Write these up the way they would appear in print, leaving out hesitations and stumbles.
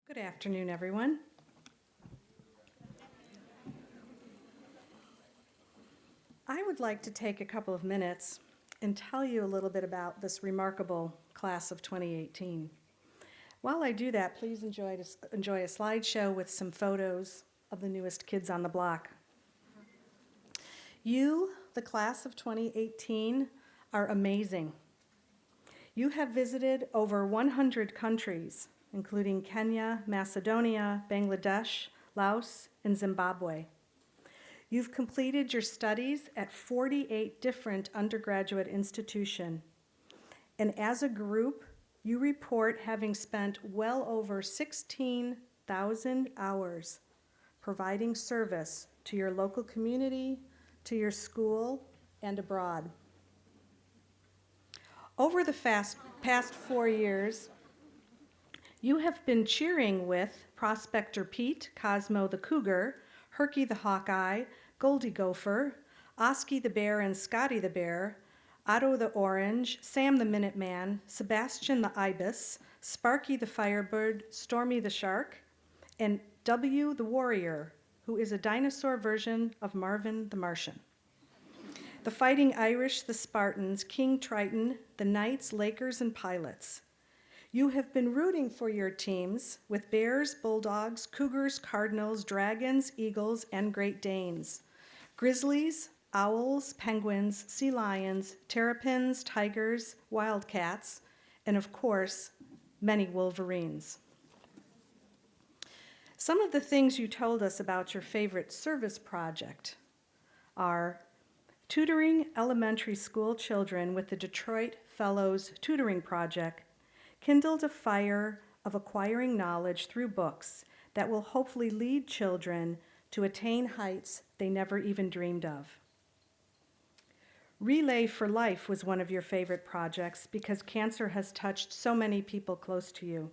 Good afternoon, everyone. I would like to take a couple of minutes and tell you a little bit about this remarkable class of 2018. While I do that, please enjoy a slideshow with some photos of the newest kids on the block. You, the class of 2018, are amazing. You have visited over 100 countries, including Kenya, Macedonia, Bangladesh, Laos, and Zimbabwe. You've completed your studies at 48 different undergraduate institutions, and as a group, you report having spent well over 16,000 hours providing service to your local community, to your school, and abroad. Over the past 4 years, you have been cheering with Prospector Pete, Cosmo the Cougar, Herky the Hawkeye, Goldie Gopher, Oski the Bear and Scotty the Bear, Otto the Orange, Sam the Minuteman, Sebastian the Ibis, Sparky the Firebird, Stormy the Shark, and W the Warrior, who is a dinosaur version of Marvin the Martian. The Fighting Irish, the Spartans, King Triton, the Knights, Lakers, and Pilots. You have been rooting for your teams with Bears, Bulldogs, Cougars, Cardinals, Dragons, Eagles, and Great Danes. Grizzlies, Owls, Penguins, Sea Lions, Terrapins, Tigers, Wildcats, and of course, many Wolverines. Some of the things you told us about your favorite service project are tutoring elementary school children with the Detroit Fellows Tutoring Project kindled a fire of acquiring knowledge through books that will hopefully lead children to attain heights they never even dreamed of. Relay for Life was one of your favorite projects because cancer has touched so many people close to you.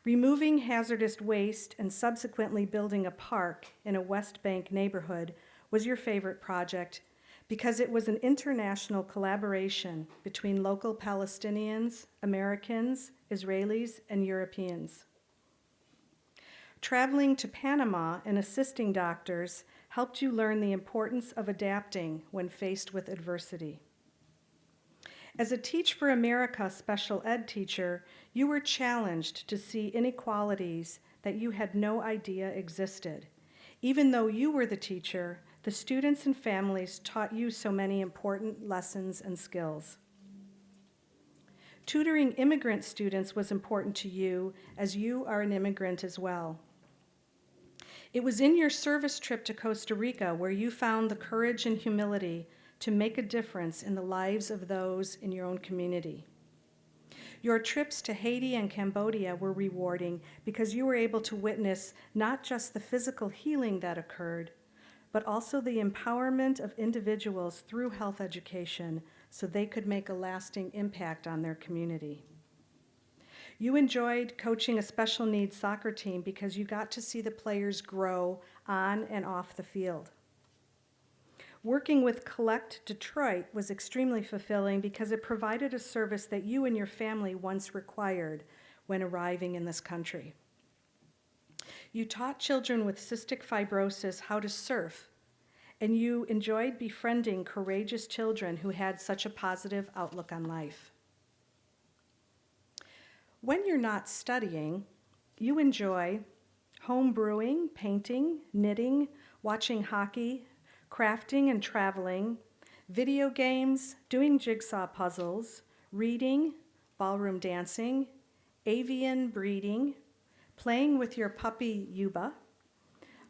Removing hazardous waste and subsequently building a park in a West Bank neighborhood was your favorite project because it was an international collaboration between local Palestinians, Americans, Israelis, and Europeans. Traveling to Panama and assisting doctors helped you learn the importance of adapting when faced with adversity. As a Teach for America special ed teacher, you were challenged to see inequalities that you had no idea existed. Even though you were the teacher, the students and families taught you so many important lessons and skills. Tutoring immigrant students was important to you as you are an immigrant as well. It was in your service trip to Costa Rica where you found the courage and humility to make a difference in the lives of those in your own community. Your trips to Haiti and Cambodia were rewarding because you were able to witness not just the physical healing that occurred, but also the empowerment of individuals through health education so they could make a lasting impact on their community. You enjoyed coaching a special needs soccer team because you got to see the players grow on and off the field. Working with Collect Detroit was extremely fulfilling because it provided a service that you and your family once required when arriving in this country. You taught children with cystic fibrosis how to surf, and you enjoyed befriending courageous children who had such a positive outlook on life. When you're not studying, you enjoy home brewing, painting, knitting, watching hockey, crafting and traveling, video games, doing jigsaw puzzles, reading, ballroom dancing, avian breeding, playing with your puppy Yuba,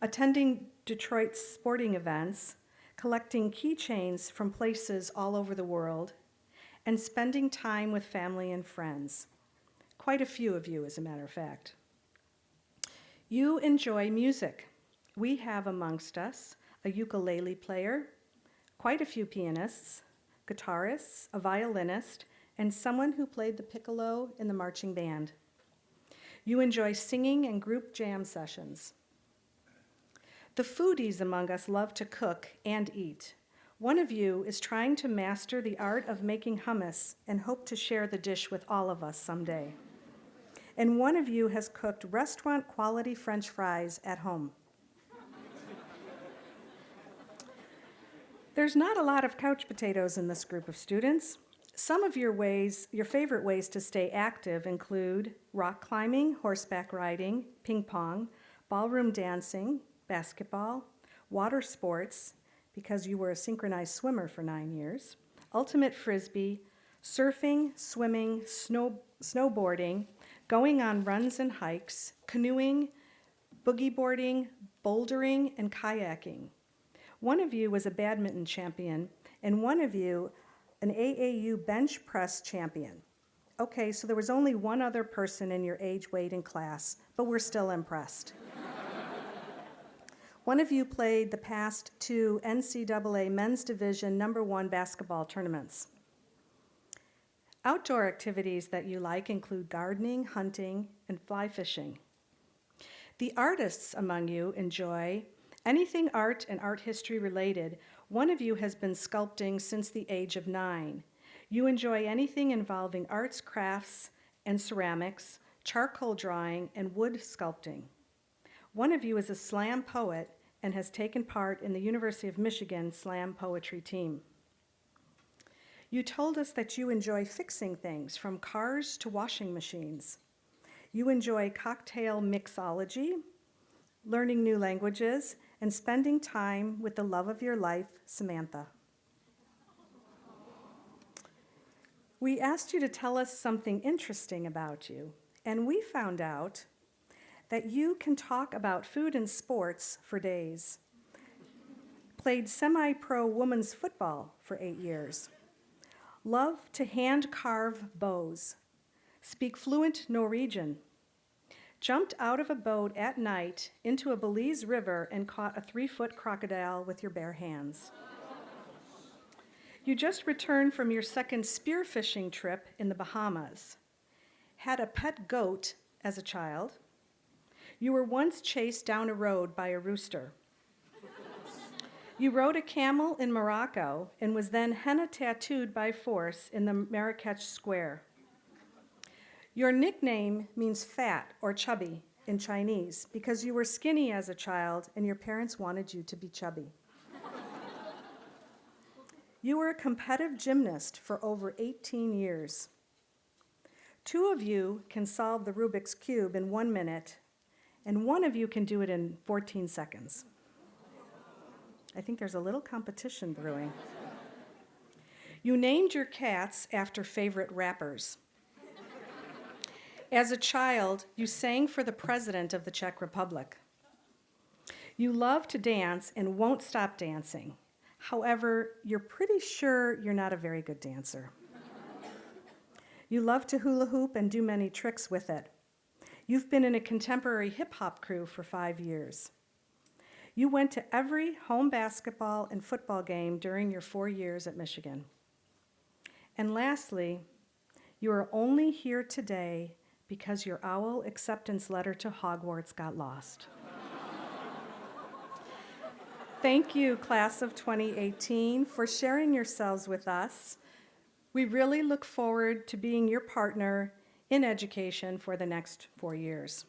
attending Detroit's sporting events, collecting keychains from places all over the world, and spending time with family and friends. Quite a few of you, as a matter of fact. You enjoy music. We have amongst us a ukulele player, quite a few pianists, guitarists, a violinist, and someone who played the piccolo in the marching band. You enjoy singing and group jam sessions. The foodies among us love to cook and eat. One of you is trying to master the art of making hummus and hope to share the dish with all of us someday. And one of you has cooked restaurant quality French fries at home. There's not a lot of couch potatoes in this group of students. Some of your favorite ways to stay active include rock climbing, horseback riding, ping pong, ballroom dancing, basketball, water sports, because you were a synchronized swimmer for 9 years, ultimate frisbee, surfing, swimming, snowboarding, going on runs and hikes, canoeing, boogie boarding, bouldering, and kayaking. One of you was a badminton champion, and one of you an AAU bench press champion. Okay, so there was only one other person in your age, weight, and class, but we're still impressed. One of you played the past 2 NCAA Men's Division #1 basketball tournaments. Outdoor activities that you like include gardening, hunting, and fly fishing. The artists among you enjoy anything art and art history related. One of you has been sculpting since the age of 9. You enjoy anything involving arts, crafts, and ceramics, charcoal drawing, and wood sculpting. One of you is a slam poet and has taken part in the University of Michigan slam poetry team. You told us that you enjoy fixing things, from cars to washing machines. You enjoy cocktail mixology, learning new languages, and spending time with the love of your life, Samantha. We asked you to tell us something interesting about you, and we found out that you can talk about food and sports for days. Played semi-pro women's football for 8 years. Love to hand-carve bows. Speak fluent Norwegian. Jumped out of a boat at night into a Belize river and caught a 3-foot crocodile with your bare hands. You just returned from your second spearfishing trip in the Bahamas. Had a pet goat as a child. You were once chased down a road by a rooster. You rode a camel in Morocco and was then henna tattooed by force in the Marrakech Square. Your nickname means fat or chubby in Chinese because you were skinny as a child and your parents wanted you to be chubby. You were a competitive gymnast for over 18 years. 2 of you can solve the Rubik's Cube in 1 minute, and one of you can do it in 14 seconds. I think there's a little competition brewing. You named your cats after favorite rappers. As a child, you sang for the president of the Czech Republic. You love to dance and won't stop dancing. However, you're pretty sure you're not a very good dancer. You love to hula hoop and do many tricks with it. You've been in a contemporary hip-hop crew for 5 years. You went to every home basketball and football game during your 4 years at Michigan. And lastly, you are only here today because your OWL acceptance letter to Hogwarts got lost. Thank you, class of 2018, for sharing yourselves with us. We really look forward to being your partner in education for the next 4 years.